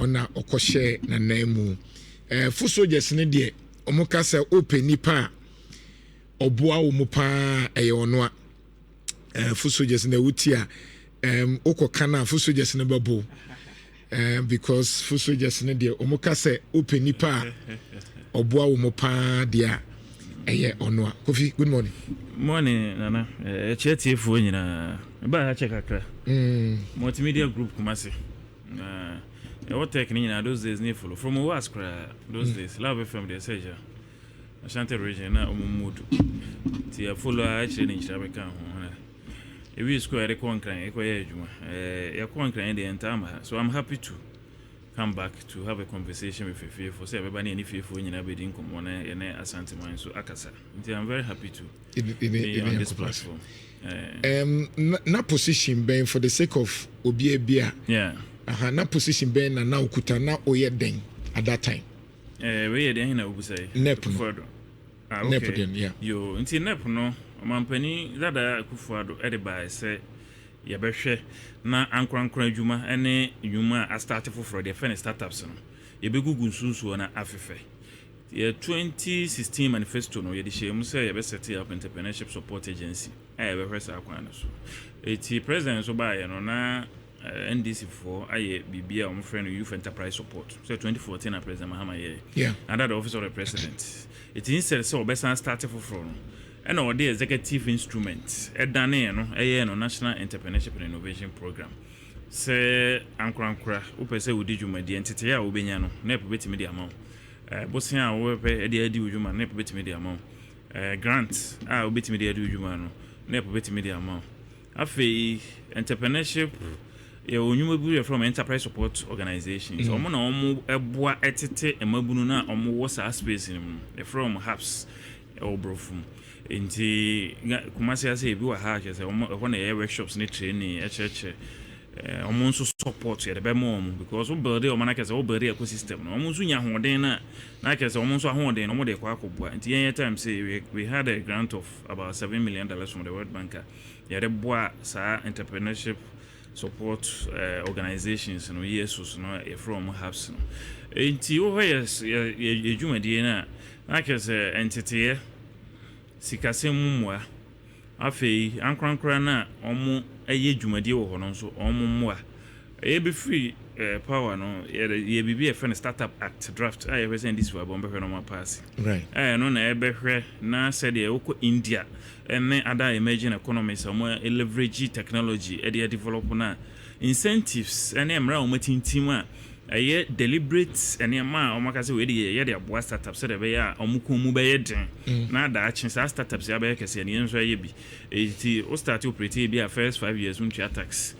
ona okoshe na nemu fu soldiers ne de omuka se open nipa oboa wo mu pa eye ono a fu soldiers na wutia okoka na fu soldiers ne babo because fu soldiers ne de omuka se open nipa oboa wo mu pa dia eye ono a Kofi good morning nana cheti fu nyina ba ha check akra multimedia group kumase what tech nyina those days ne follow from waskra those days love FM the seja Ashanti region na omumudu ti ya follow actually ni Nhyira beka ho e we square the concrete e ko ye adwuma ya concrete the entire so I'm happy to come back to have a conversation with Fefe for say everybody any Fefe nyina be din komo na ene Asante man so akasa I'm very happy to be on this platform. Na position ben for the sake of obi ebia na position ben na ukuta na oyeden at that time we ye den na obu say NEIP NEIP den yeah yo nti NEIP no mampani dada kufuado ediba say ye behwe na ankrankran adwuma ene adwuma a start for the first startups no ye begugu nsunsuo na afefe ye 2016 manifesto no ye de shemu say ye be set up entrepreneurship support agency e be hwesa akwan so eti president so ba ye no na NDC for aye bibia o friend youth enterprise support so 2014 na president Mahama ye under the office of the president it instead so obesan start for no and all the executive instrument edane no eye no national entrepreneurship and innovation program say ankrankra upese udi dwumadi entete ya obenya no na ebetimi di amount bosia a wo pe edi udwuma na ebetimi di amount grant a obetimi di udwuma no na ebetimi di amount afei entrepreneurship ya onyuma bu from enterprise support organizations omo na omo eboa etete emabunu na omo wo sa space ni from hubs obrofum nti kumasi ase ebi wa ha che se omo na ye workshops ni training echeche omo nso support ye be mo because we build omo na kese we build ecosystem no omo nso nya hoden na kese omo nso hoden no omo de kwa akobua nti yen time say we had a grant of about $7 million from the World Bank ya de boa sa entrepreneurship support organizations no yesus no from hubs no nti wo yes ye dwumadi na kese entity sikasem mumwa afei ankrankra na omo eye dwumadi wo hono nso omo mwa e be free power no ye bibi e friend startup act draft I represent this for bombe hwe no ma pass right no na e be hwe na said e woko India and other emerging economies omo leverage technology e dey develop na incentives and emra omo tintim a eye deliberate ene ma o makase we dey dey aboa startups dey be ya omuko mu be yeden na da achen startups ya be kese ne nso ye bi eti o start operate bi a first 5 years untu tax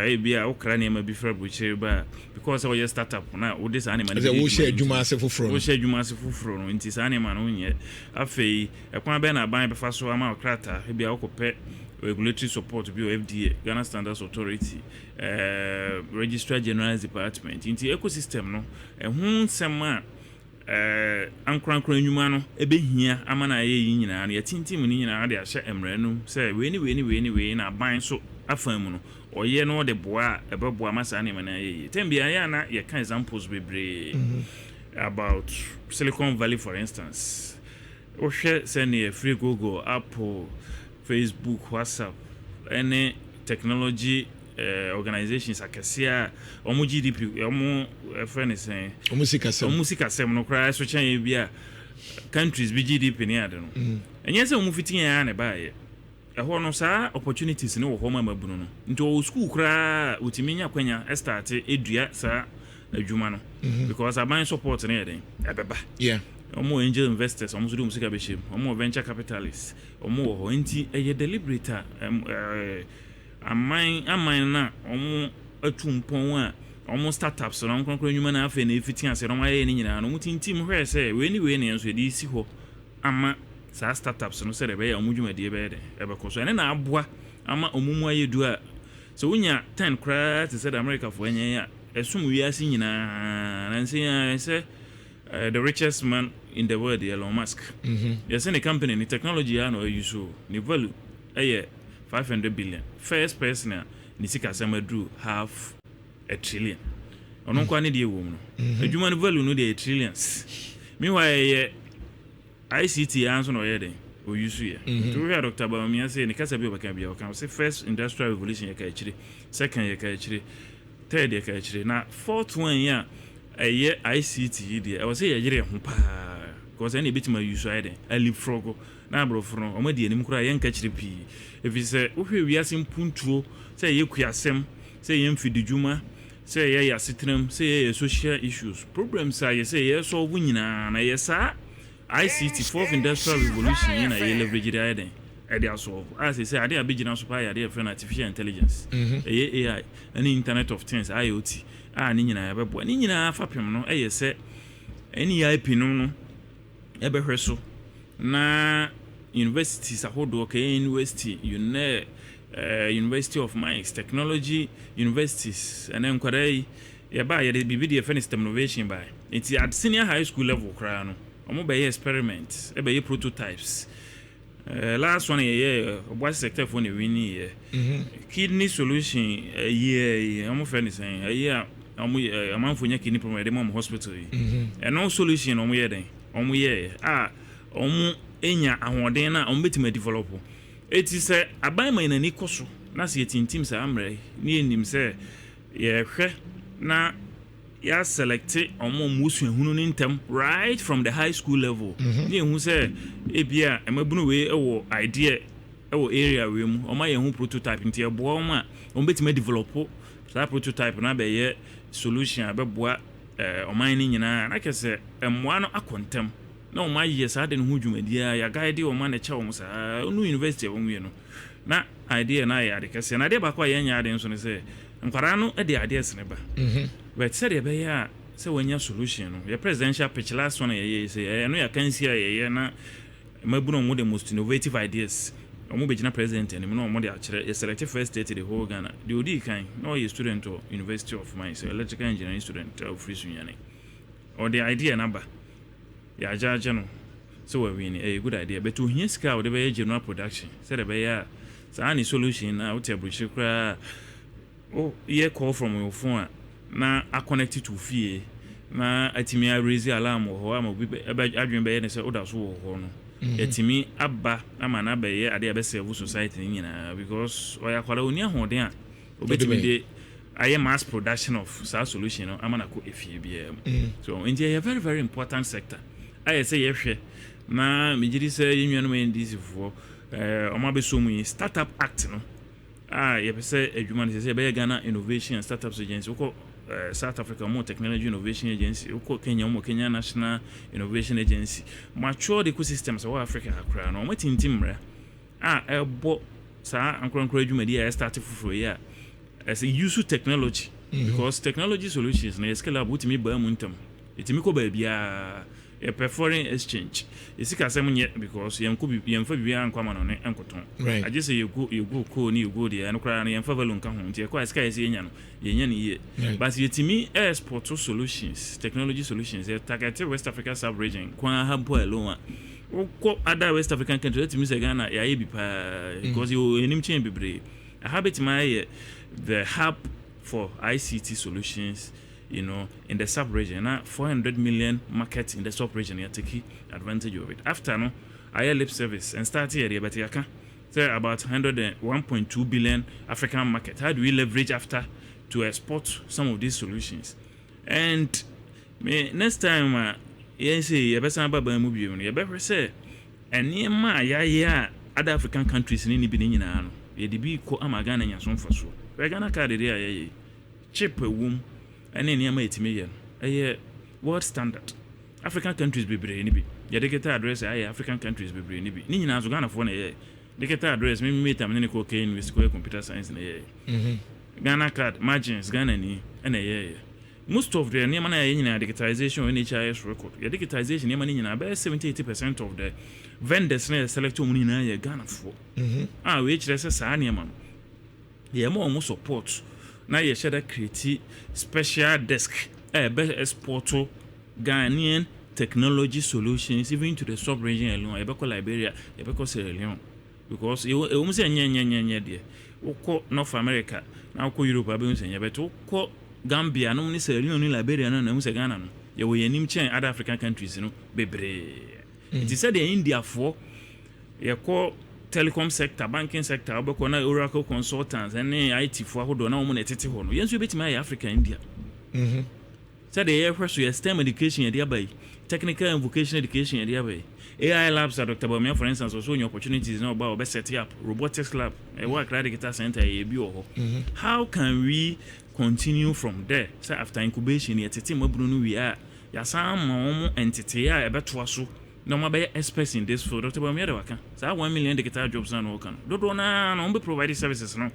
e bi a o kra ne ma bi fra buche ba because we startup na o dey sa ne ma wo share adwuma ase foforo no nti sa ne ma no nye afei ekwan be na ban be fa so ama okrata e bi a okopɛ regulatory support bi FDA Ghana Standards Authority Registrar General's Department into ecosystem no ehun sema ankrankran nyuma no ebehia amana ye nyina na yatintim ni nyina de ahye emra no say we na ban so afan mu no oye no de boa ebeboa masa na mana ye tembia ya na ye kan examples bebre about Silicon Valley for instance o hwe say na free Google, Apple, Facebook, WhatsApp, any technology organizations akasia omo GDP omo friend is saying omo sikasem no cry so chan bia countries bi GDP ni ade no enye se omo fitin ya na ba ye ho no sa opportunities ni wo ho mabunu no nti o school kra utiminya kwanya start edua sa adwuma no because aban support na eden ebeba omo angel investors omo so do musika be shem omo venture capitalists omo ho nti eye deliberator amman na omo atumpon a omo startups no nkonkro nyuma na afa na efitin ase no maye ni nyina no mutintim hwe se we ni enso de isi ho ama sa startups no se de be ya omo dwumade be de ebeko so ene na aboa ama omumu ayedu a so unya 10 credit to said America for enya ya esum wiase nyina na nse say the richest man in the world, Elon Musk. Yes, in a company, the technology I know you so the value 500 billion. First person, Nisika Sama drew $500 billion. ono kwa ne de wo no adwuma no value no de trillions meanwhile ICT answer no yede o use here to hear Dr. Bawumia say ne kasa bi obaka bia o kan say first industrial revolution yeka akire second yeka akire third yeka akire na fourth one ya ICT de I was say yere ho pa because any bit my use ide alifrogo na abrofo no o ma de anim kura yenka akire pi if say wo hwe wiase mpuntuo say yekuasem say yemfidijuma say ya sitram say social issues problems say say solve nyina na yesa ICT fourth industrial revolution in a leverage the idea idea solve as I say idea bigina super idea for artificial intelligence AI and internet of things IoT ni nyina ya bebo ni nyina fapem no say NEIP no ebe hweso na universities ahodo okay university University of Mines Technology Universities and then kware ya ba ya bibi de fene system innovation by it at senior high school level kra no omo be experiment e be prototypes last one what sector for win kidney solution omo fene say omo fonya kidney problem de mom hospital and no solution omo ye den omo ye omo enya ahoden na omo betima develop eti say aban man na ni koso na se yetintim say amre ni enim say ye hwe na ya select omo musu ehunu ni ntem right from the high school level ni ehun say ebia emabunu we ewo idea ewo area we mu omo ye hu prototype nti ebo omo a omo betima develop that prototype na be ye solution abeboa oman ni nyina na kese emwa no akontem na o ma yes ade no hu dwumadia ya guide o ma na che o musa no university o nwie no na idea na ya de kase na de ba kwa ya nya ade nso ne se nkwara no de ade sene ba but said e be ya se wanya solution no ya presidential pitch last one ya say no ya kan sia ya na mabunu mo the most innovative ideas o mo be gina president and no mo de a kire select first state the whole Ghana the odi kan no you student of University of Mines electrical engineering student of free sunyane or the idea number ya jaja no so we win a good idea but to hear ska the be general production said the be ya sa any solution na out abrochi kra oh ye call from your phone na a connect to fie na atimi a raise alarm ho am obi adwen be ne say oda so ho no atimi abba ama na be ye ade be serve society ni nyina because oya kwala oni ahoden a obetimi de aye mass production of such solution no amana ko efie bia so India a very very important sector I say yehwe na mejiri say yenwanu me ndisi fo oma be so mu startup act no ye be say adwuma ne say be Ghana Innovation and Startups Agency ko South Africa more Technology Innovation Agency ko Kenya mo Kenya National Innovation Agency mature the ecosystem so Africa akra no matintimra ebo sa ankronkro adwuma dia start fufuro ya as a use technology because technology solutions na scale up with me ba muntam etimi ko ba bia a foreign exchange isika sem nye because yemfa bibia ankwama no ne enkoton I just say you go ko ni you go there no kra na yemfa value nka ho nti ko isika yesi yenya no yenya ne ye but yetimi export solutions technology solutions target West Africa sub region kwa habo alone ko other West African countries yetimi se Ghana ya ye bi pa because you enim chen bibre a habit my the hub for ICT solutions in the sub-region, 400 million market in the sub-region, you take advantage of it. After no, I lip service and start here, but you can say about 1.2 billion African market. How do we leverage after to export some of these solutions? And next time, you say you better buy a movie. You better say, and near my other African countries in any beginning, you be co Amagana and some for so. We're gonna carry there, cheap a womb. And any million a world standard African countries be brainy be ya de get address African countries be brainy be ni nyina so Ghana for na ye de get address me meet am ne ko in with computer science na ye Ghana card margins Ghana ni na ye most of the nyama na ye nyina digitization NHIS record ya digitization nyama ni nyina about 70-80% of the vendors na select mu nyina ye Ghana for we kire se sa nyama ye mo support na ye share create special desk exporto Ghanaian technology solutions even to the sub region alone e be ko Liberia e be ko Sierra Leone because e say nye there wo ko North America na wo ko Europe abe unse nye beto ko Gambia no ni Sierra Leone Liberia no na hu se Ghana no ye wo yanim chen other African countries no bebre it is said the India for ye call telecom sector banking sector obeko na Oracle consultants and IT for ahodo na wo na tete ho no yenso betima ya Africa India said the first year STEM education ye dia bai technical and vocational education ye dia bai AI labs at Dr. Bawumia, for instance, also new opportunities now about setting up robotics lab, a work data center, How can we continue from there? So after incubation, yet we are some entity a better so no more experts in this field. Dr. Bawumia, so 1 million digital jobs and work on. Don't be providing services now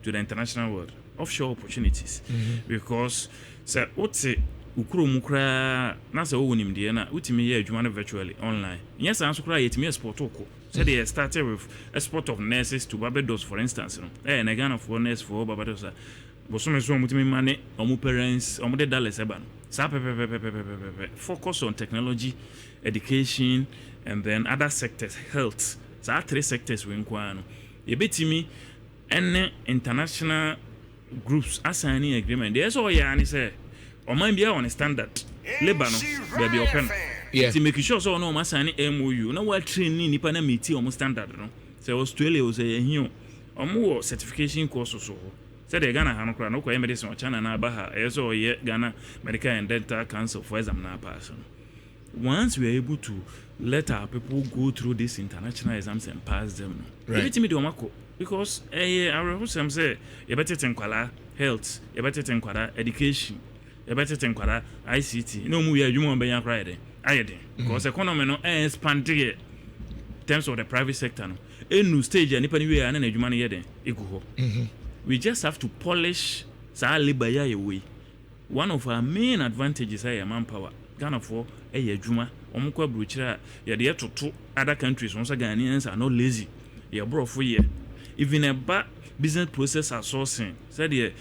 to the international world, offshore opportunities, because so what's it? Ukuru mukra na se wo nim de na utimi ye adwuma virtually online yes anso kra yetimi export oko so they started with export of nurses to Barbados for instance no na Ghana for nurse for Barbados bosome so mutimi mane omu parents omu de dollars eba no sa focus on technology education and then other sectors health so 3 sectors we nkwa no ye betimi ene international groups assigning agreement there's all ya ni say or mind be on a standard labor no baby open to make sure so no ma sign MOU na we training nipa na meet o standard no say Australia was a hiu o certification course so say the Ghana ha no kra no kwa medicine o China na aba ha so ye Ghana Medical and Dental Council for exam na pass. Once we are able to let our people go through these international exams and pass them right me do mako because our who say you better think health you better think education you better think ICT no mu ya adwuma be yan kra dey ayede because economy no expand in terms of the private sector no enu stage anipa ni we ya na adwuma no yede egu ho we just have to polish sa labor ya way. One of our main advantages is manpower. Ghana for adwuma omukwa bruchira ya de to other countries once Ghanaians are not lazy ya bro for year even a business process outsourcing said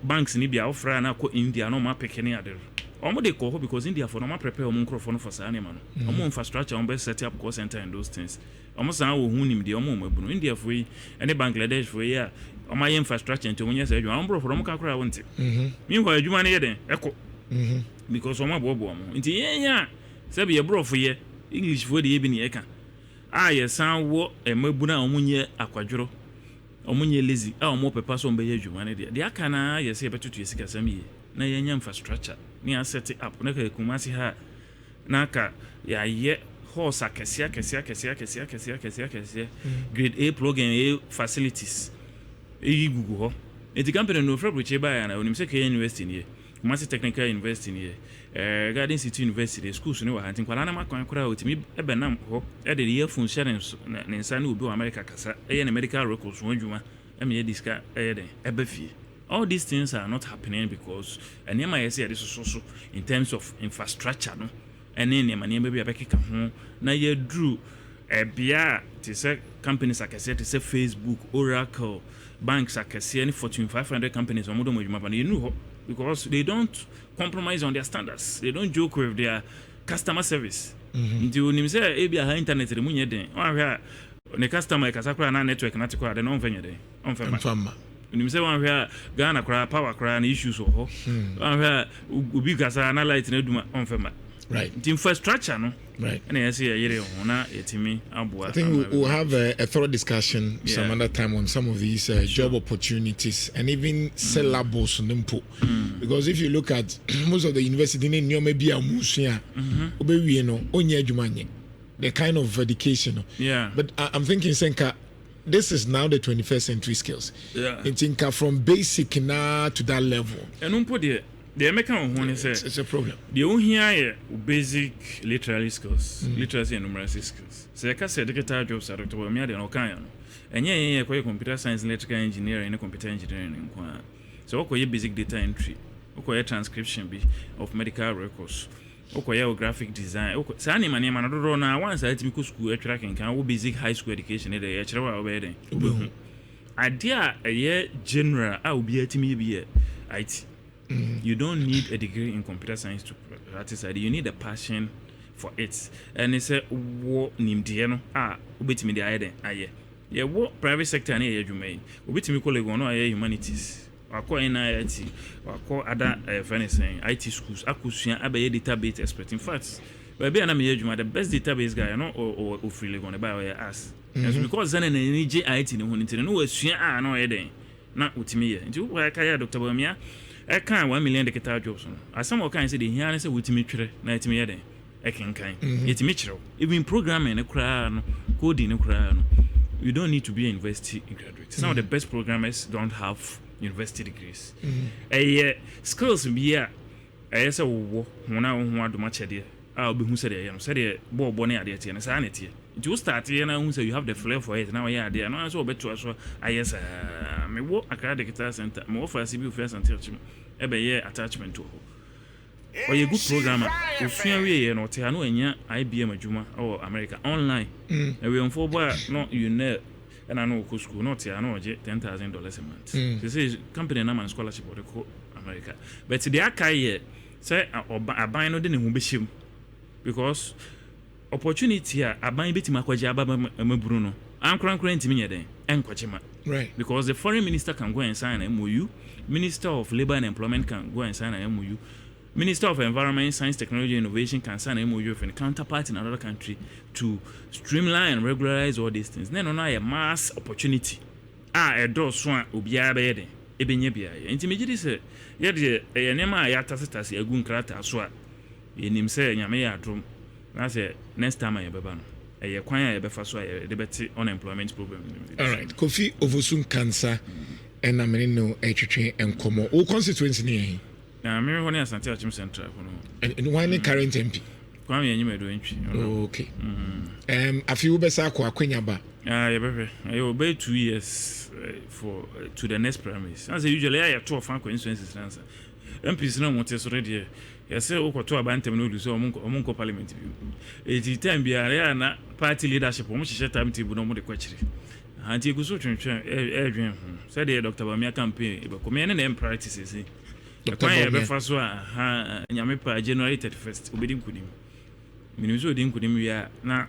banks ni bia ofra na ko India no ma pekene ade omo de ko because India for no ma prepare omo microphone for sa ne ma no omo infrastructure omo set up call center and those things omo san wo hu nim de omo mabunu India for yi ene Bangladesh for yi a omo ye infrastructure nti omo nyesa adwuma omo bro for omo ka kra wonte mi ho adwuma ne ye den eko because omo abobo omo nti yenya se be bro for ye English for de ye bi ne ye ka ye san wo mabuna omo nye akwadworo omunye lazy omo pepa so mbe adwuma ne de aka na yesi ebetutu yesi kasam yi na yenya infrastructure ni a set up na ka kumasi ha na ka ya ye horse akese grade A program A facilities gugu ho eti company no fra broche ba ya na onim se ka university ni Kumasi Technical University ni Garden City University schools ni wa hantin kwala na makwan kura otimi ebe nam ho e de earphone insurance ne nsa na obi wa America kasa na medical records won dwuma ye diska de ebe fie. All these things are not happening because enema yesi ade so in terms of infrastructure no ene ne mane be abekeka ho na ye drew bia to say companies akese to say Facebook, Oracle, banks akese any Fortune 500 companies omodo mo dwuma ba you know because they don't compromise on their standards. They don't joke with their customer service. Nti onim say e bia ha internet re munye den. Wan hwe ne customer e kasa kra na network na tekwa de no mfenye den. Onfema. Onim say wan hwe Ghana kra power kra na issues ho. Wan hwe ubi kasa na light na duma onfema. Right. The infrastructure no. Right. And I say I think we'll have a thorough discussion some other time on some of these job opportunities and even syllables nimpo. Because if you look at most of the university in maybe a musia obewie no onye adwumanye the kind of education. Yeah. But I'm thinking Senka this is now the 21st century skills. Yeah. It's from basic na to that level. And the American one is it's a problem. The only here basic literary skills, literacy and numeracy skills. So I can say digital jobs are Dr. Bawumia de Okayan. And yeah, computer science, electrical engineering, and computer engineering. So okay, basic data entry, okay, transcription of medical records, okay, graphic design. Okay, so any man I don't know once I take school tracking can basic high school education. They actually obey them. Idea a year general. I will be at me be IT. You don't need a degree in computer science to practice it. You need a passion for it. And it's a wo nimdieno ubetimi de ayede aye. Ye wo private sector na ye adwuma yi. Ubetimi college no aye humanities. wakɔ NIT wakɔ other financing IT schools akosua abɛyɛ database expert. In fact baabi ana me adwuma the best database guy no o free legon by us. And so because then any IT no ho nti no wasua na ɔyɛ den na utimi yɛ nti wo ka ya Dr. Bawumia I can 1 million de keta jobs no asam o kan say de hia ne say utimi twere na etimi yɛ den ekenkan etimi kyerɛw even programming ne kra no coding ne kra no you don't need to be a university graduate. Some of the best programmers don't have university degrees. Skills be a say wo hona ho adoma chede obi hu say dey say dey bo ne ade tie na sa na tie you start here na hu say you have the flair for it now you ade na so obeto so ayesa me wo akara de guitar center me wo fa CB first and church e be ye attachment to or a good programmer osua we ye no te ha no anya IBM adwuma or America online and we on for boy no you know and I know school not here no get $10,000 a month this is company na man scholarship or the America but the akai say aban no de ne ho be hyem because opportunity aban betima kwaje aba maburu no ankran ntimi nye den enkwachema right because the foreign minister can go and sign an MOU, minister of labor and employment can go and sign an MOU, Minister of Environment, Science, Technology, and Innovation can sign an MOU with a counterpart in another country to streamline and regularize all these things. Then on a mass opportunity. A door swan ubia bede. Ebenye bia. Intimidity say, yet a nema yatas a gun crata swat. In him say, Yamea drum. I say, next time I have a acquire a befaswa debate unemployment program. All right. Kofi Ofosu Nkansah and Amenino HH and Como. All constituency near him. I'm here as Taxation Central. And why not current MP? Okay. A few besako Quenyaba. I obey 2 years for to the next premise. As usually I have 2 frank coincidences answer. MPs no want already. Yes, say o to abantem no do so omunko parliament. It time be area na party leadership omo hye time table no mo de kwachire. Anti guso twentwen edwen say the Dr. Bawumia campaign e be come ne na practices. Dr. Bawumia nyame pa January 31st obedim kudim. Minimzo odim kudim we na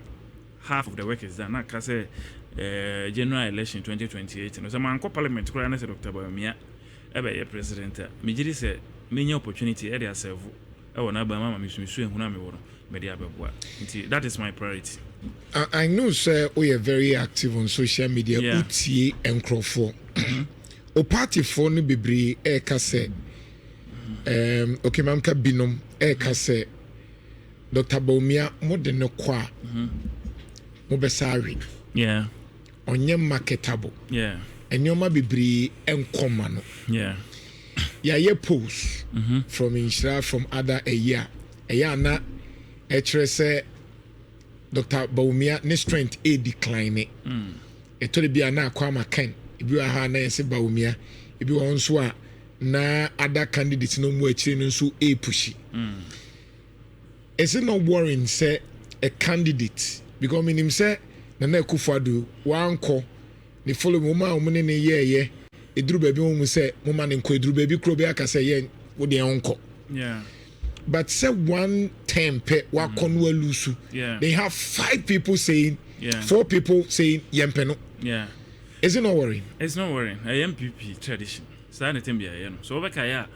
half of the work is done. Na ka say January election 2028. No say man ko parliament kura na say Dr. Bawumia e be president. Me gidi say many opportunity area serve. That is my priority. I know, sir, we are very active on social media. Utie and Crawford. O party for ni bibri kase. Okay, mamka binom kase. Dr. Bawumia mo de no kwa. Mo besari. Yeah. Onye marketable. Yeah. Enyoma bibri enkomano. Yeah. Yeah, post from Nhyira from other a year na say Dr. Bawumia ne strength a decline it to be na kwama ken ibi wa ha na say Bawumia ibi won so a na other candidates no mu akire no so a pushy is it not worrying say a candidate because meaning say na Akufo-Addo wanko ni follow mo ma o ne ye eduru baby mo say mo man nko eduru baby kro be aka say ye wo de onko yeah but say one term pe wa konwa lusu they have 5 people saying 4 people saying yempeno is it not worrying? It's not worrying. A MPP tradition so anything be no so obeka ya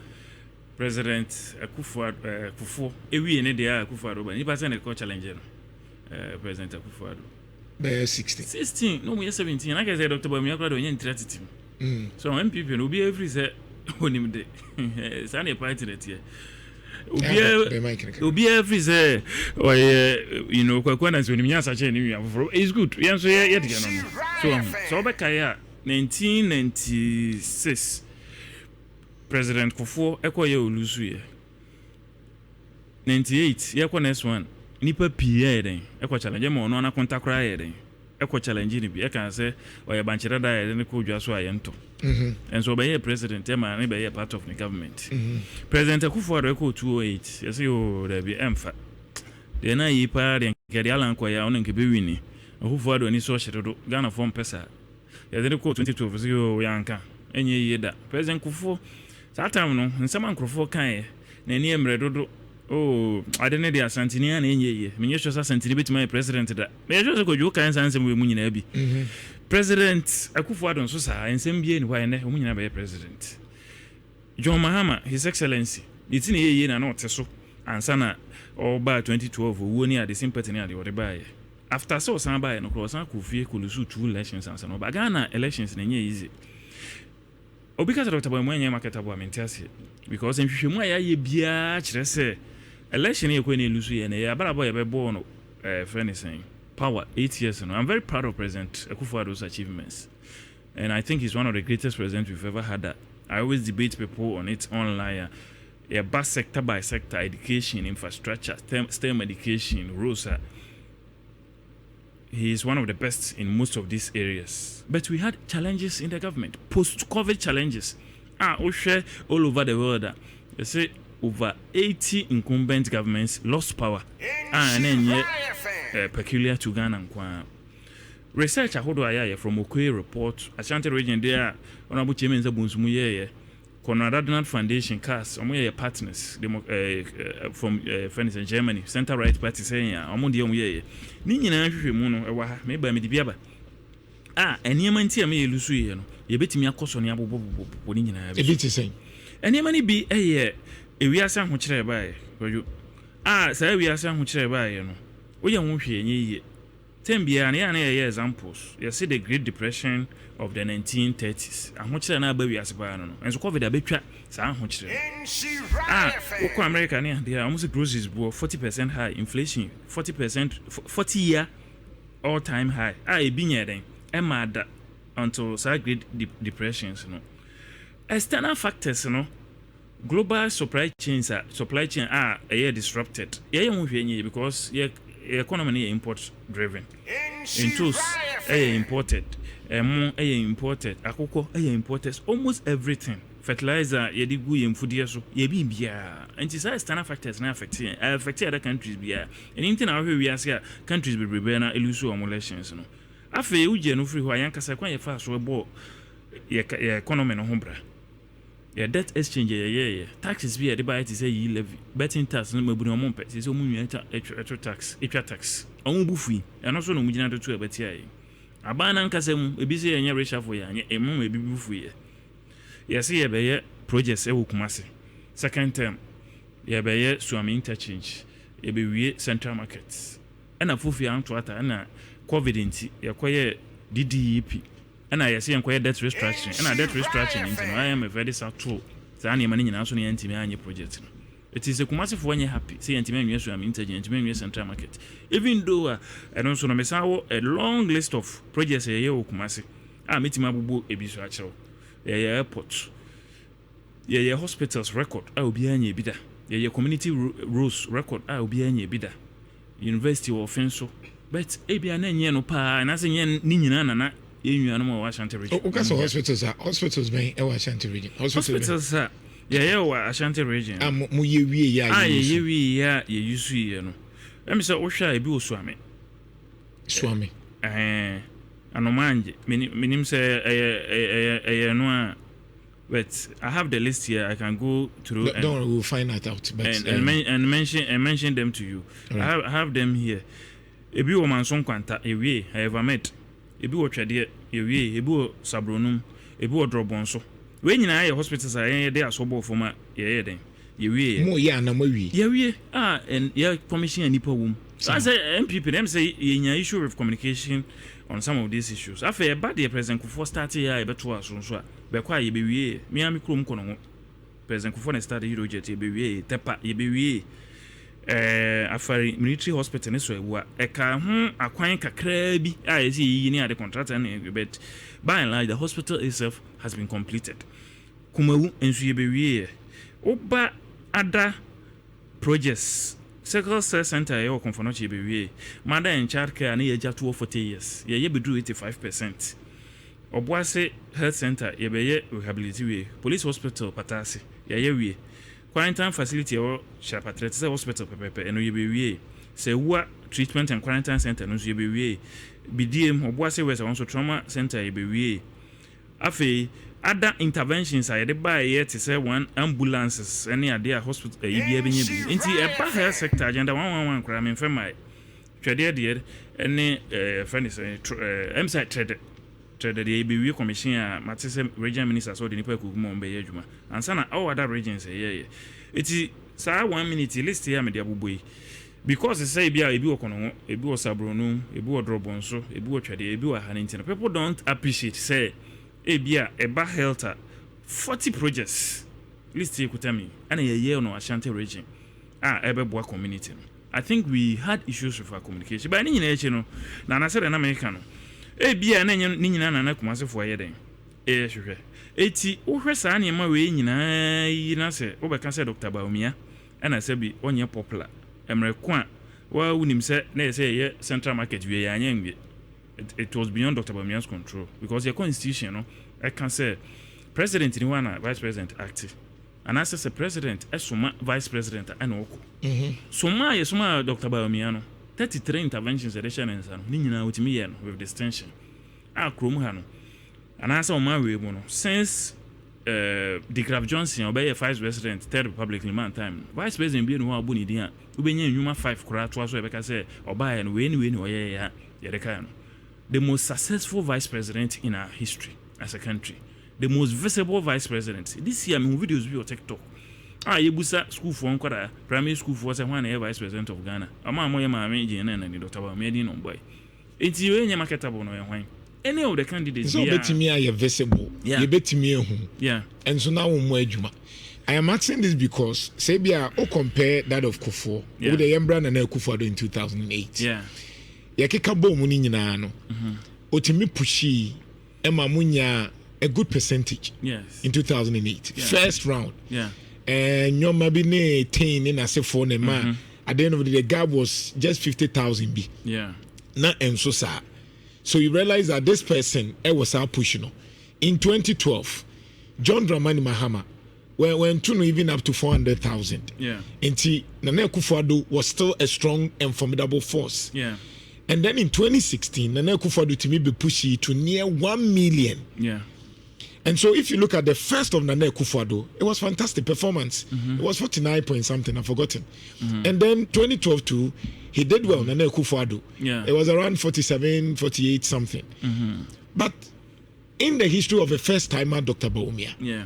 President Akufo ewi ne de Akufo-Addo ba ni person e ko challenge no President Akufo-Addo be 16 no we 17 like I said Dr. Bawumia kwado onye interact so MPP no be every say onim de say party that here obi every say you know kwakwana so onim nyasa che ni is good yen so ye de no so obeka ya 1996 President Kofo ekoye olusu ye 98 ye ko next one nipa pie den eko challenge mo no na kontakra ye den eko challenge ni bi e kan say oye banchira da ye ne ko dwa so ayento and so be president e ma ne be part of the government President Akufo-Addo eko 208 yes yo da bi emfa de na yi pa de nkede ala nko ya ono nke be wini Akufo-Addo ni so hyeredo Ghana form pesa ya de ko 2012 yo yanka enye yi da President Kufo that time no nsema nkrofo kan na ni emre dodo oh ade ne dia santini na enye ye menye hwe santini betima president da me hwe ko ju kan sansem we mu nyina bi President Akufo-Addo nso sa ensem bie ni hwa ne mu nyina be president John Mahama, His Excellency, it's in a year and not so, and Sana or by 2012, who near the sympathy or the buyer. After so, some buy no cross, and could lose 2 elections and so, but Ghana elections in easy. Or because of Dr. Bawumia marketable mentasi, because in Shumaya ye biach, say, election here when you lose and a boy a born, friend saying, power 8 years. And I'm very proud of President Akufo-Addo's achievements. And I think he's one of the greatest presidents we've ever had. That I always debate people on it online. Yeah, bus sector by sector, education, infrastructure, STEM education, rules. He is one of the best in most of these areas. But we had challenges in the government, post-COVID challenges. All over the world. They say over 80 incumbent governments lost power. And then peculiar to Ghana. Research from Okoye report, Ashanti region there, Honorable Chairman Zabunzumuye, Konrad Foundation cast, partners from friends in Germany, Center Right Party saying, Amundi Omuye, Nina Muno, maybe by Medibiaba. And Yamantia may lose you, you bet me a cost on Yabu Bodina. A bit the same. And Yamani be a year, if we are some which I buy for you. Say we are some which I buy, we won't hear ye. 10 examples. You see the Great Depression of the 1930s. And much na baby as and so COVID a bit America they are almost groceries 40% high inflation, 40% all-time high. Been here then. Mad until Great Depressions, external factors, global supply chain are disrupted. Because economy import driven. In tools, imported. Imported. Akoko, imported. Almost everything. Fertilizer, yedigu food so yebi bia. And it's external factors na affect other countries bia. And anything out here we are say countries be prepare na elusu elections no. Afi uje no free ho ayanka kwan ye fa so ebo ye economy no ho bra. Yeah, debt exchange taxes be the buy to say ye levy betting tax no mabu no mo pese so mu nwa tax tax on bufu and also no mu gina to ebeti ayi abana nkasem ebi se yenye resha for ya emu ebi bufu ye yes ye be ye projects e wokumase second term ye be ye Suami interchange e be wie central markets and afufi anto ata na covid nti ye koye DDEP and I see inquire debt restructuring. And debt restructuring, I am a very sad tool. The animal in also anti project. It is a massive when you're happy. See, anti-man, I'm intelligent, central market. Even though and also a long list of projects a year, Kumasi. I meet my boo, a biswacho, airports, hospitals record, I will be any bidder. Community rules record, I will be any bidder. University or Fenso. But ABN no pa, and as a yen Nina. Ashanti region. Hospitals being Ashanti region. Hospitals Ashanti region. You see, let me say, Osha, a bill Swami. Anomanje. Minim say, no, but I have the list here. I can go through. We'll find that out. And mention them to you. Right. I have them here. A bill man son quanta, a way I ever met. Ebi wo twede ewie ebi wo sabronum ebi wo drobonso we nyina ye hospitals are dey asobo foma ye den yewie mo ye na mawie yewie and ye commission anipa wom so I say MPP them say ye nya issue of communication on some of these issues afa bad the president Kufo start here e beto aso so a be kwa ye bewie me am krom kono ho president Kufo na start hero jet ye bewie tepa ye bewie afari military hospital ne so ewa eka ho akwan kakra bi esi yi ni ade contractor na but by and large the hospital itself has been completed kumawu ensu ye bewie oba ada projects Circle Cell Center ye okonfono che bewie mother in child care na ye ja 40 years ye bedru 85%. Obuase Health Center ye be ye rehabilitate police hospital patase ye wie quarantine facility or Shapatret hospital pepe and you be say what treatment and quarantine center no you be BDM Obuase West also trauma center you be afi other interventions are by yet to say one ambulances any idea hospital e be into a health sector agenda 111 crime in my trade there any friend is MSI trade the be commission matise region ministers or the nipa ku mo be adwuma ansa na all other regions it's saa 1 minute list here me dey aboboi because say bia ebi okono ebi osabrono ebi odrobonso ebi otwade ebi wa hanintin people don't appreciate say bia eba health 40 projects list here kutami and ye no Ashanti region ebeboa community no. I think we had issues with our communication but any nyina no na say na America no bia na nyina na kumase fo ye den hwehwe eti wohwe saa ne ma we nyina yi na se wo be ka say Dr. Bawumia and say bi onye popular emreko a wa unim say na say ye central market we ya anya it was beyond Dr. Bawumia's control because your constitution no I can say president ni one vice president active and as a president esoma vice president and oko soma yesoma Dr. Bawumia no 33 interventions edition and so ni nyina utimi ye no with distinction krom ha no and as o ma we mu no since Digraf Johnson obey vice president third republic in man time vice president bi no wa boni din a ubenya nwuma 5 kora to aso e beka say oba no we ni oye ya ye de kan no the most successful vice president in our history as a country, the most visible vice president. This year, my videos be on TikTok. Yebusa school for one primary school for one vice president of Ghana. Ama moya mama Jane and Dr. Bawumia no boy. It's you any marketable no wine. Any of the candidates. So bet me are visible. You bet me who. Yeah. And so now we I am asking this because Sabia o compare that of Kufo with the Yembran and Kufo in 2008. Yeah. Yakeka bom ni nyina no. Otimi pushi Emma Munya a good percentage. Yes. In 2008. Yeah. First round. Yeah. And your mabine 10 in as a phone man. At the end of the day, the gap was just 50,000 B. Yeah. Na enso sa. So you realize that this person was our pushing. In 2012, John Dramani Mahama went to even up to 400,000. Yeah. And Nana Akufo-Addo was still a strong and formidable force. Yeah. And then in 2016, Nana Akufo-Addo to me be pushy to near 1 million. Yeah. And so if you look at the first of Nana Akufo-Addo, it was fantastic performance. It was 49 point something, I've forgotten. And then 2012 too, he did well, Nana Akufo-Addo. Yeah. It was around 47, 48 something. But in the history of a first timer, Dr. Bawumia, yeah,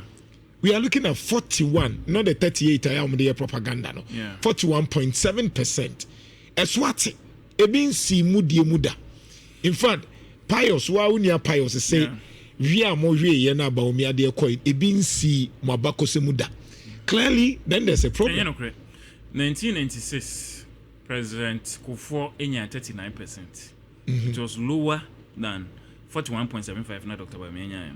we are looking at 41, not the 38 I am the propaganda. No. Yeah. 41.7%. Eswati, ebin si mudi muda. In fact, pious, wa unia pious say, we are more yena Bawumia de koi, ebin si mwabako se muda. Clearly, then there's a problem. 1996, President Kufuor enya 39%. It was lower than 41.75 na Dr. Bawumia.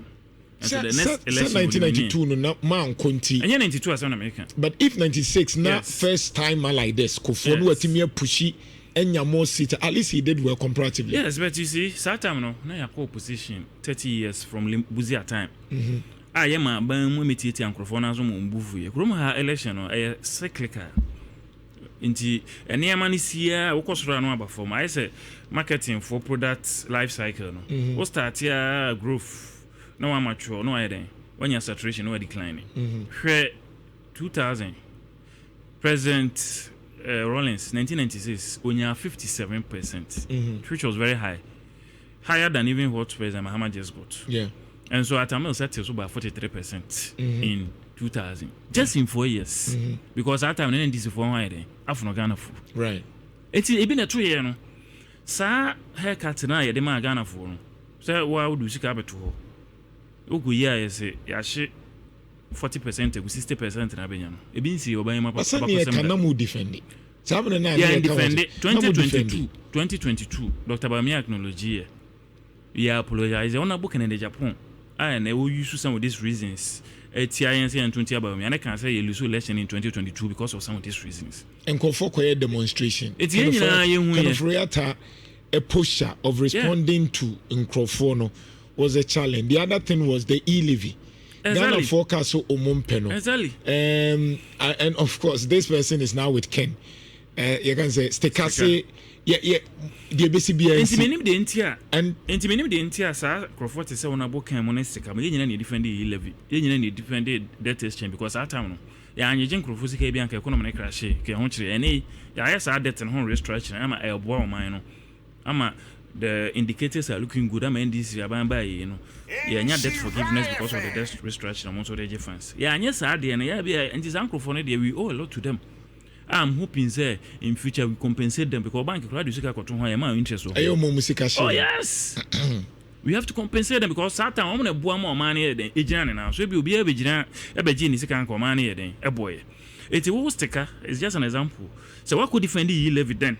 And so the next election 1992 no man konti. And 92 as an American. But if 96 na first time like this, Kufuor no atimi pushy enya more seat, at least he did well comparatively. Yes, but you see, that time no, na your opposition 30 years from Buzia time. I am a ban metieti ankrofona zo mo mbufu ye. Krom ha election no e cyclical. Inti ene amani sia wo kosoro no aba form. I say marketing for product life cycle no. We start here growth. No one mature, no idea. When your saturation, no declining. 2000, President Rawlings, 1996, when you are 57%, which was very high, higher than even what President Mahama just got. Yeah. And so at Amel set is about 43% in 2000, just in 4 years, because at time NDC for one idea, Afro Ghana food. Right. It's been a 2 year no. Sa haircut na ye de ma Ghana for no. Say why would you see capital? Ogu ya say ya she 40% egu 60% na benya no e bi nsi oban ma papa ko sem kana mu defend it sabe na ya defend 2022 Dr. Bawumia acknowledge ya apologize on book in the Japan and we use some of these reasons TINC and 20 Bawumia and can say you lose election in 2022 because of some of these reasons and call for a demonstration it's a posture of responding to Nkrofo was a challenge. The other thing was the e-levy. Ghana forecast so omompeno. Exactly. And of course, this person is now with Ken. You can say Stekase. Yeah. The BCBS. Intimenim the entia. And intimenim the entia. Sir, Crawford is saying about Ken Monestica. We need defend the e-levy. We need defend the debt exchange because at time no. Ya anyeje Crawford sika bi anka economy crash. Ke ho kire. Ene ya yes debt and home restructuring. Ama elbow man no. Ama the indicators are looking good. I mean, this year, you know, yeah, debt forgiveness because of the debt restructuring among the funds. Yeah, and yes, I did, and this uncle for we owe a lot to them. I'm hoping, say, in future we compensate them because bank credit is interest. Oh yes, we have to compensate them because Satan I'm gonna boy more money than agent now. So we will be able to genie second money then a boy. It's a whole sticker. It's just an example. So what could defend the levy then?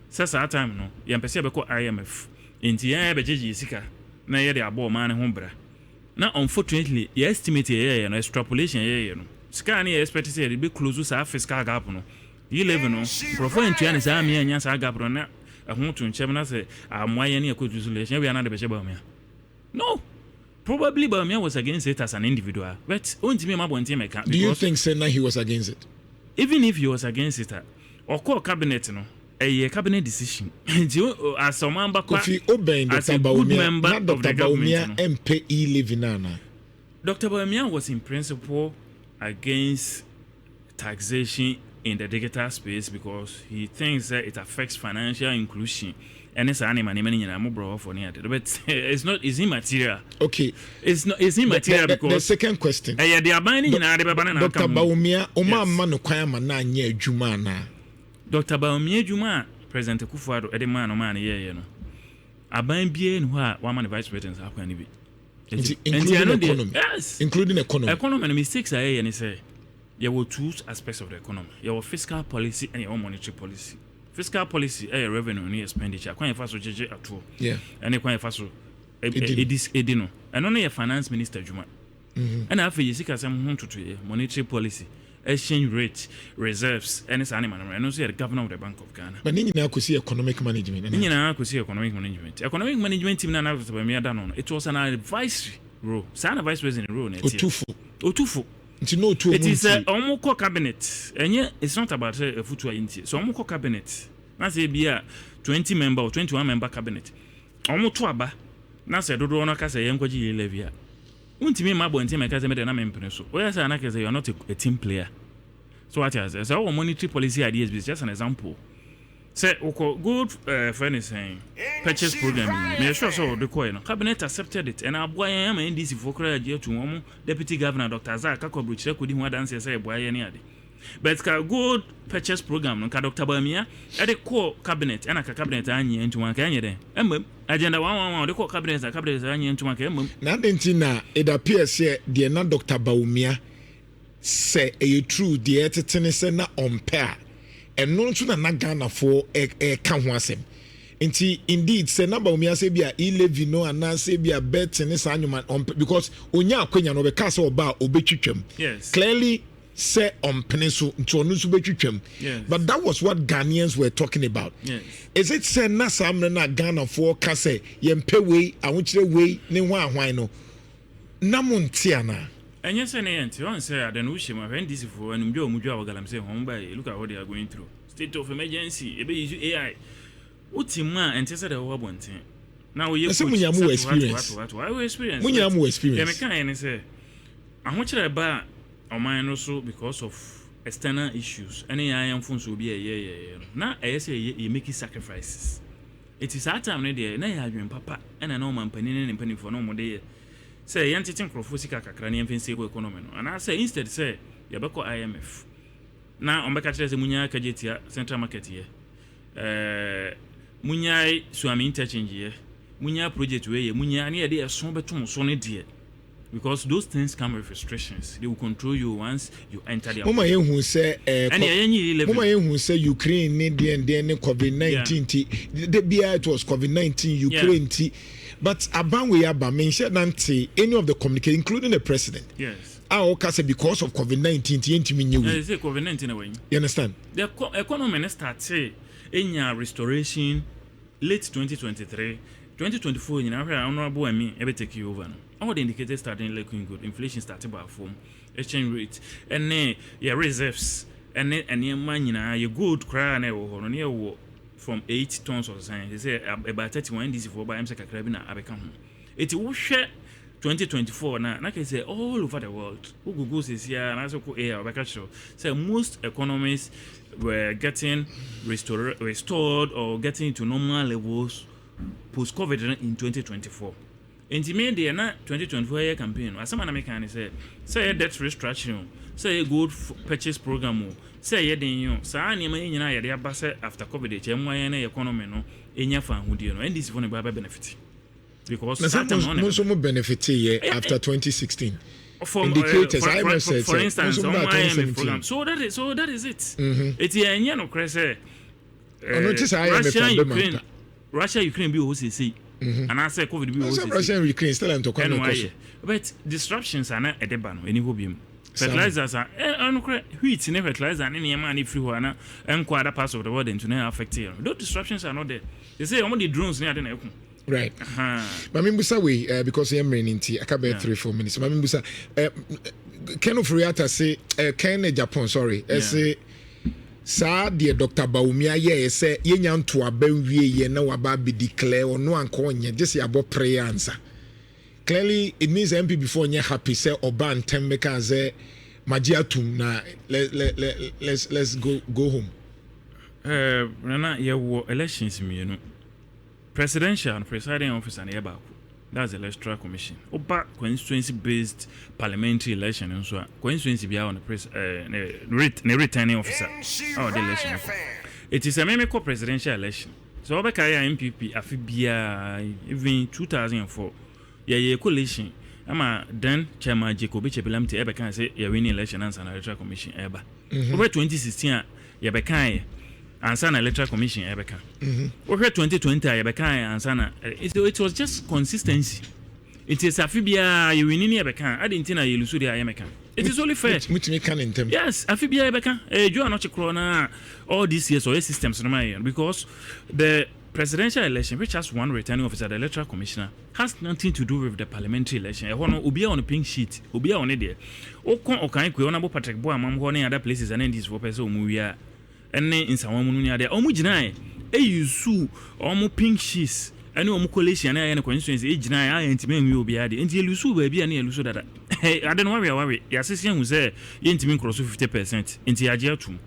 Says our time no. You perceive IMF. In the air, beji sika. Na ye de abo man hombra. Now unfortunately, you estimate a extrapolation you know. Scan you expect to say it be close to our fiscal gap no. You live no. Profile into an army and yes I gap on I want to Chemna say I'm why any accusation we are not the Bawumia. No. Probably Bawumia was against it as an individual. But only me my team account. Do you think Senna he was against it? Even if he was against it, or call cabinet no. A cabinet decision. As a member, Kofi Dr. Bawumia, not Dr. Bawumia, MPE living nana. Dr. Bawumia was in principle against taxation in the digital space because he thinks that it affects financial inclusion. And it's an animal for near, but it's immaterial. Okay, it's immaterial because the second question. They are binding in Dr. Bawumia, Oma manu kwayama na nye jumana. Dr. Bawumia Juma, President Kufuor, Edeman, Oman, yeah, no. Aban bien who are one vice presidents are going to be. Including economy. Yes. Including economy. Economy and mistakes are here, and say there were two aspects of the economy. Your fiscal policy and your monetary policy. Fiscal policy, revenue and expenditure. Quite fast at all. Yeah. And quite fast. Edino. And only a finance minister, Juma. And after you see, some to monetary policy. Exchange rate, reserves, and it's animal. And also the governor of the Bank of Ghana. But Nhyira could see economic management. Nhyira could see economic management. Economic management team now was done. It was an advisory role. Sana vice president role. Otufu. It is a almost cabinet. And yet it's not about a future inti. So almost cabinet. Now say be a 20 member or 21 member cabinet. Almost twaba. Now say do no kasa yenkoji levia. Untimi mabo ntimi mekaze mede na mempene so. Oya say anaka say you are not a team player. So what is so our monetary policy ideas is just an example. Say good friend is saying purchase program. Me sure so the coin. Cabinet accepted it and aboy am NDC for credit year to Deputy Governor Dr. Zaka Kobriche could him dance say boy any ade. But good purchase program no Dr. Bawumia at the core cabinet and a cabinet anyi into one kanye den. Agenda 111 the core cabinet anyi into one kanye. Na dentina it appears here the na Dr. Bawumia say a true the etene say na on-pair. And no tuna na Ghana for ka ho asem. Nti indeed say na Bawumia say bia e-levy no ana say bia bet ne sa anyuma because onya akwanya no be ka say oba obetwitwam. Yes. Clearly say on peninsula to onusu betwitwam. Yes. But that was what Ghanaians were talking about. Yes. Is it say na samre na Ghana for ka say yempe we awonkyere we ne ho ahwan no na montiana. And yes, and on say I don't wish my friend this for and Mujua Galam say home by look at what they are going through. State of emergency, use AI. What's in man and test the one thing. Now we experience. What we experience. Munyamu experience. And say I want you to buy on mine also because of external issues. Any iron phones will be a year. Now I say you make sacrifices. It is our time there. Now you have your papa and I know man penny and penny for no more day. Say yanti think profosika kakra ne mfense go economy no and I say instead say you be call IMF na on be ka kire say munya ka jetia central market here munya suami interchange here munya project we munya na dey so betum so ne die because those things come with restrictions. They will control you once you enter their Mama who say Mama who say Ukraine need the COVID-19 the BI it was COVID-19 Ukraine but aban we aba mention nante any of the communication including the president. Yes. Say because of COVID-19 ntimi nyewu. They say COVID-19 away. You understand? The economy start say in restoration late 2023 2024 you know honorable I mean ebe take you over now. All the indicators starting looking good. Inflation started by form, exchange rate, and then your reserves, and your money now your good cry near from 8 tons of sign. They say about 31 DC for by MSC Carabina Abecam. It will share 2024 now. Like I say, all over the world, who Google says here and also air show. So most economies were getting restored or getting to normal levels post COVID in 2024. Enti me dey na 2024 year campaign asama na make an say debt restructuring say gold purchase program say ye den yo saa ne ma nyina ye dey aba say after COVID che mwa na economy no enya fa ahudie no and this for ne ba benefit because that time no benefit ye after 2016 for indicators for instance on my program so that is it it enya no crese Russia Ukraine be say and I say COVID be Russia Ukraine still am to come but disruptions are not edeba no any hobium fertilizers are wheat never fertilizer and any man if you are and quite other parts of the world into now affect you those disruptions are not there they say only drones near the right mami busa we because I'm raining tea I can be 3-4 minutes mami busa Ken of Riata say Ken Japan sorry say Sa dear Dr. Bawumia ye say ye nyan to abenwie ye na waba be declare or no anko onye just about prayer answer. Clearly it means MP before nye happy say oba ntem meka say magiatum na let's go home. Nana ye wo elections me no. Presidential and presiding officer na ye ba. That's the Electoral Commission. Oba constituency based parliamentary election and so constituency be on the returning officer of the election. It is a mimic presidential election. So Oba Kaya MPP afibia even 2004 ye coalition ama then chairman Jacob Chebelamti ebe kan say ye winning election and an Electoral Commission eba. Over 2016 ye be kan answer na Electoral Commission ebeka. Over 2020 ebeka answer na it was just consistency. It is afibia you win ni ebeka adinti na yelusu dia yemeka. It is only fair. Which me can in term. Yes, afibia ebeka you are not na all these years or systems no my because the presidential election which has one returning officer the Electoral Commissioner has nothing to do with the parliamentary election. Ehono obia on a pink sheet, obia on there. Okon okan kwe onabo Patrick Boa mam ho na other places and this for person omuwia ene insawo mu nya de omu gina eyusu omu pink sheets ene omu coalition na ya ne constituency gina ya entime nwi obi ade enti elusu ba bia na elusu dada ade no wawe ya sese hu se yentime cross 50% enti age atum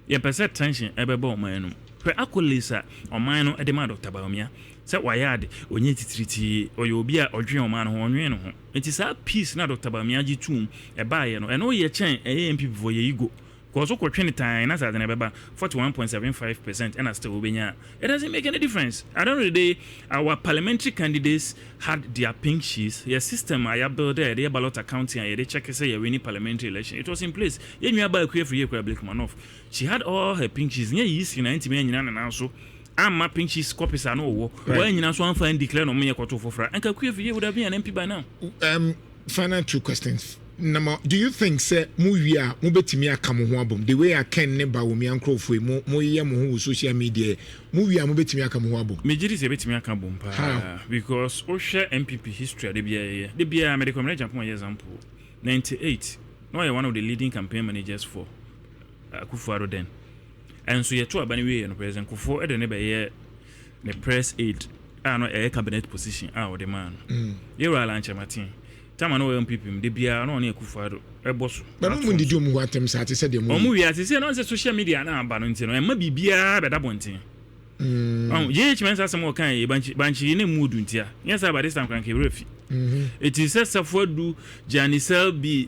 ye percent tension ebeba oman no hwe akolisa oman no edema Dr. Bawumia se wayade onye titiriti oye obi a odwen oman no onwen no ho enti sa peace na Dr. Bawumia gitum eba ye no ene oye chen MP before ye igo because so kwetwe time na sadene beba 41.75% and still obenya it doesn't make any difference. At the end of the day our parliamentary candidates had their pink sheets your system I build there their ballot accounting and they check say you win parliamentary election it was in place ye nwa ba akwe free ekwa Blackmanoff she had all her pink sheets nye yisi na ntime nyina na so amma pink sheets copies are no wo when nyina so anfa declare no me yekoto fofra anka akwe free would have been an MP by now. Final two questions. Number, do you think say movie a mo betimi aka mo ho abom the way I can ne Bawumia nkrofo mo ye mo ho social media movie a mo betimi aka mo ho abom me jiri se betimi aka bom pa because o share MPP history de bia medical manager for example 98 no you one of the leading campaign managers for Akufo then and so ye to abani we no president Akufo e de ne be ye the press aid no a cabinet position o the man ye were Alan Martin Tama no MPP de bia no na Akufo eboso but no mun didi omu atem sa ate se de mu omu wi ate se no se social media na aba no ntino e ma bibia beda bonten ye chimens asem o kan e banchi ne mudu ntia yes about this time kan ke refi it is safadu Janisel bi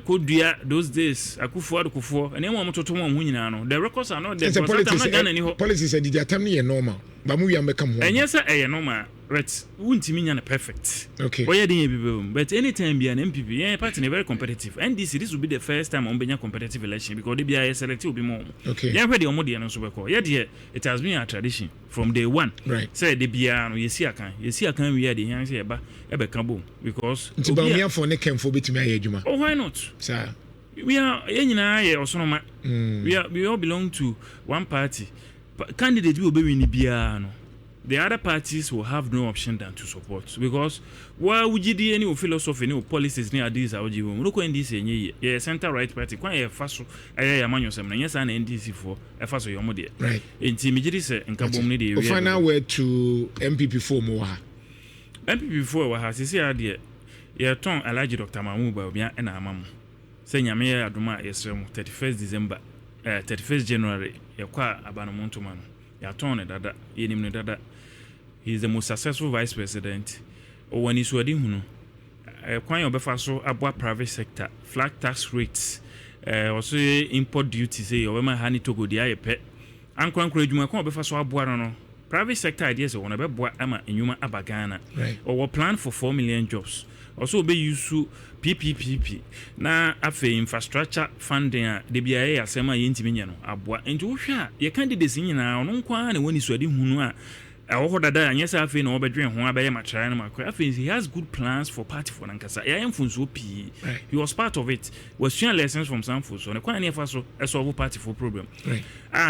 kodua those days Akufo ene mo mototo mo hu nyina no the records are not there because I'm not gonna any policies e didi atam ne normal ba mu wi am bekam ho enye se e normal but wuntimi nya na perfect okay oya dey bibem but anytime be an MPP yeah party very competitive and this will be the first time on benya competitive election because they be select obi mo okay yeah where the omode no so be call yeah there it has been a tradition from day one right say the bia no yesi akan we the yan say ebe kan bom because Bawumia for ne kemfo betimi aye adwuma oh why not sir we are yenyina ye osonoma we all belong to one party candidate we obi ni bia no the other parties will have no option than to support because why would you do any philosophy any policies any ideas are you look when this any center right party kwa e faso ya manyo sem na yes na NDC for e faso your model right enti mijiri se nka bom ne de final word to MPP for mo ha MPP for wa ha sisi ade ye ton Alhaji Dr. Mamu Bawumia na amamu se nyame ya adoma yesrem 31st December 31st January ye kwa abanomonto man ya ton ne dada ye nim ne dada He is the most successful vice president. Or when he's ready, kwan obefa so aboa private sector, flat tax rates, also import duties, or honey to go the IEP. And concrete, you can obefa so aboa no. Private sector ideas on a beboa ama enyuma abagana. Right. Or plan for 4 million jobs. Also be used to PPPP. Na afe infrastructure funding de BIA asema yintimi no aboa. Enti wo hwa ye candidates nyina ono kwa na woni suade hunu a ɛwɔ dada anyesa afi na obedwen ho abɛyɛ makyerɛ no makɔ afi he has good plans for party for Nankasa ya mfunso pii. He was part of it. Was sharing lessons from Sanfo so na kwa na efa so solve party for problem. Right.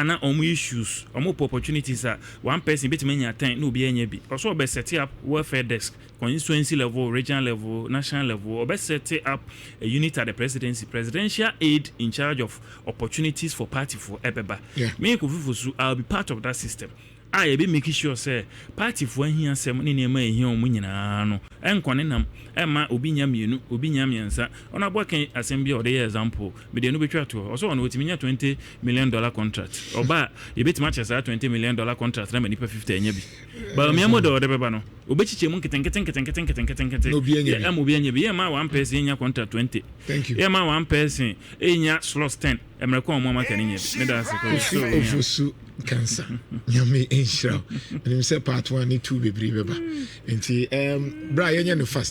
Na omo issues omo opportunities a one person betime nya 10 na obi anya bi. Also be set up welfare desk constituency level, regional level, national level, or set up a unit at the presidency, presidential aid in charge of opportunities for party for Ebeba. Yeah. Me Kofi Ofosu, I'll be part of that system. I be making sure say party for here sem ne nema ehia omu nyina no enkone nam ema obi nya mienu obi nya miensa ona boken assembly or the example me de no betwa to also on otimi nya $20 million contract oba e betima chesa $20 million contract na mani pa 50 anya bi ba me mo de beba no obechiche mu nketen no bi anya bi am obi anya bi ma one person nya contract 20. Thank you. Ma one person enya slots 10 emreko omo maka nya bi me da se ko Kofi Ofosu Nkansah. Nyame Nhyira. And say part 1 and 2 bebre beba. Enti bra yenya no fast.